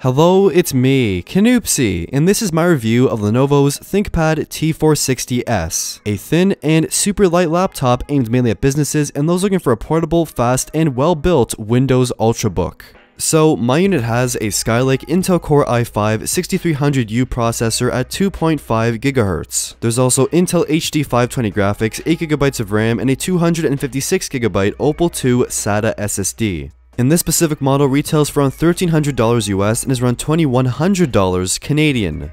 Hello, it's me, Canoopsy, and this is my review of Lenovo's ThinkPad T460s, a thin and super light laptop aimed mainly at businesses and those looking for a portable, fast, and well-built Windows Ultrabook. So, my unit has a Skylake Intel Core i5-6300U processor at 2.5 GHz. There's also Intel HD 520 graphics, 8GB of RAM, and a 256GB Opal 2 SATA SSD. And this specific model retails for around $1,300 US and is around $2,100 Canadian.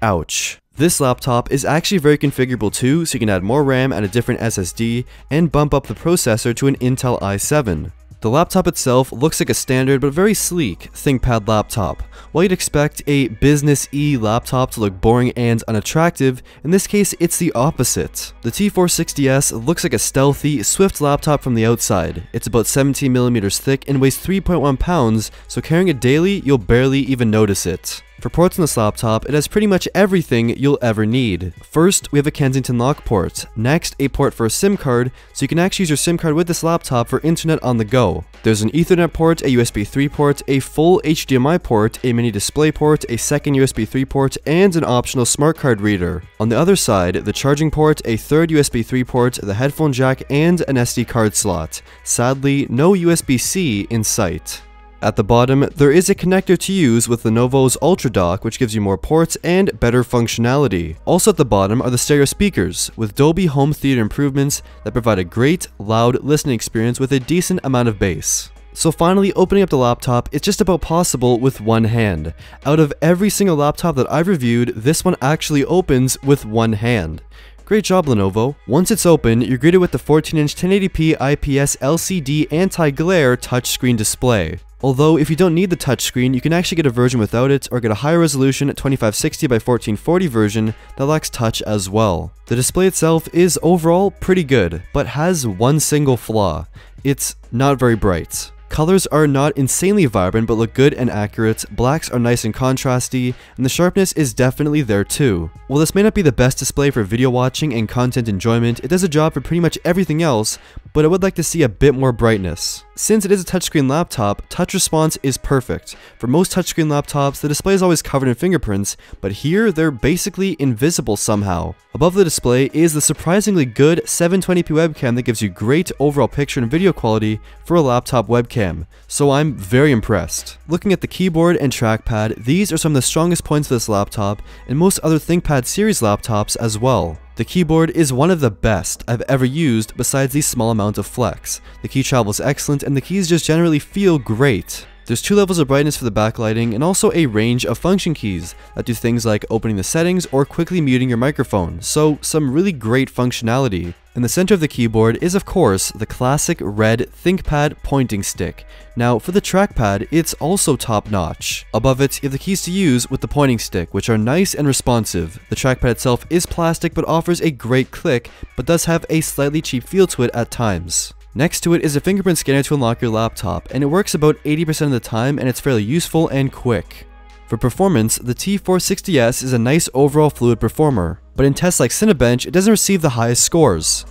Ouch. This laptop is actually very configurable too, so you can add more RAM and a different SSD, and bump up the processor to an Intel i7. The laptop itself looks like a standard but very sleek ThinkPad laptop. While you'd expect a business-y laptop to look boring and unattractive, in this case it's the opposite. The T460s looks like a stealthy, swift laptop from the outside. It's about 17mm thick and weighs 3.1 pounds, so carrying it daily, you'll barely even notice it. For ports on this laptop, it has pretty much everything you'll ever need. First, we have a Kensington lock port. Next, a port for a SIM card, so you can actually use your SIM card with this laptop for internet on the go. There's an Ethernet port, a USB 3 port, a full HDMI port, a mini display port, a second USB 3 port, and an optional smart card reader. On the other side, the charging port, a third USB 3 port, the headphone jack, and an SD card slot. Sadly, no USB-C in sight. At the bottom, there is a connector to use with Lenovo's Ultra Dock, which gives you more ports and better functionality. Also at the bottom are the stereo speakers, with Dolby Home Theater improvements that provide a great, loud listening experience with a decent amount of bass. So finally, opening up the laptop is just about possible with one hand. Out of every single laptop that I've reviewed, this one actually opens with one hand. Great job, Lenovo. Once it's open, you're greeted with the 14-inch 1080p IPS LCD anti-glare touchscreen display. Although, if you don't need the touchscreen, you can actually get a version without it, or get a higher resolution 2560 by 1440 version that lacks touch as well. The display itself is overall pretty good, but has one single flaw. It's not very bright. Colors are not insanely vibrant but look good and accurate, blacks are nice and contrasty, and the sharpness is definitely there too. While this may not be the best display for video watching and content enjoyment, it does a job for pretty much everything else, but I would like to see a bit more brightness. Since it is a touchscreen laptop, touch response is perfect. For most touchscreen laptops, the display is always covered in fingerprints, but here they're basically invisible somehow. Above the display is the surprisingly good 720p webcam that gives you great overall picture and video quality for a laptop webcam, so I'm very impressed. Looking at the keyboard and trackpad, these are some of the strongest points of this laptop, and most other ThinkPad series laptops as well. The keyboard is one of the best I've ever used besides the small amount of flex. The key travel is excellent and the keys just generally feel great. There's 2 levels of brightness for the backlighting and also a range of function keys that do things like opening the settings or quickly muting your microphone, so some really great functionality. In the center of the keyboard is of course the classic red ThinkPad pointing stick. Now for the trackpad, it's also top notch. Above it, you have the keys to use with the pointing stick, which are nice and responsive. The trackpad itself is plastic but offers a great click, but does have a slightly cheap feel to it at times. Next to it is a fingerprint scanner to unlock your laptop, and it works about 80% of the time and it's fairly useful and quick. For performance, the T460s is a nice overall fluid performer, but in tests like Cinebench, it doesn't receive the highest scores.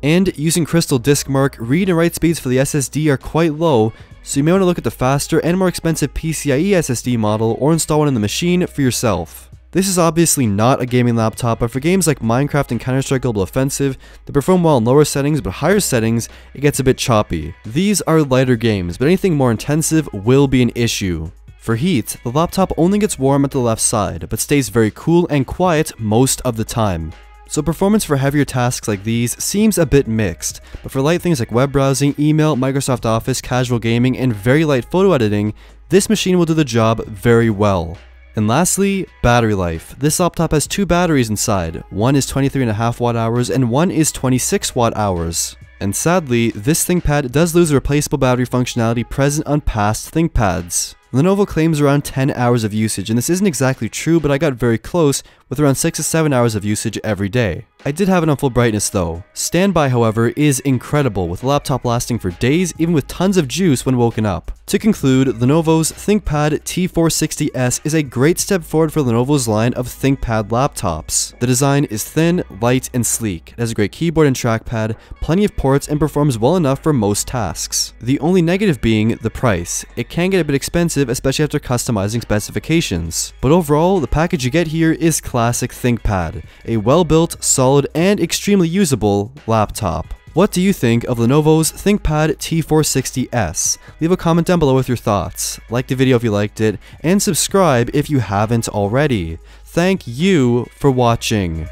And using Crystal Disk Mark, read and write speeds for the SSD are quite low, so you may want to look at the faster and more expensive PCIe SSD model or install one in the machine for yourself. This is obviously not a gaming laptop, but for games like Minecraft and Counter-Strike Global Offensive that perform well in lower settings, but higher settings, it gets a bit choppy. These are lighter games, but anything more intensive will be an issue. For heat, the laptop only gets warm at the left side, but stays very cool and quiet most of the time. So performance for heavier tasks like these seems a bit mixed, but for light things like web browsing, email, Microsoft Office, casual gaming, and very light photo editing, this machine will do the job very well. And lastly, battery life. This laptop has 2 batteries inside. One is 23.5 watt hours and one is 26 watt hours. And sadly, this ThinkPad does lose the replaceable battery functionality present on past ThinkPads. Lenovo claims around 10 hours of usage, and this isn't exactly true, but I got very close with around 6 to 7 hours of usage every day. I did have it on full brightness though. Standby, however, is incredible, with the laptop lasting for days, even with tons of juice when woken up. To conclude, Lenovo's ThinkPad T460s is a great step forward for Lenovo's line of ThinkPad laptops. The design is thin, light, and sleek. It has a great keyboard and trackpad, plenty of ports, and performs well enough for most tasks. The only negative being the price. It can get a bit expensive, especially after customizing specifications. But overall, the package you get here is classic ThinkPad, a well-built, solid, and extremely usable laptop. What do you think of Lenovo's ThinkPad T460s? Leave a comment down below with your thoughts. Like the video if you liked it, and subscribe if you haven't already. Thank you for watching.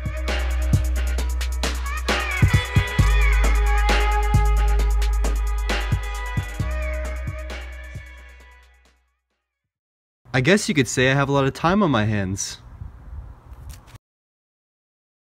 I guess you could say I have a lot of time on my hands.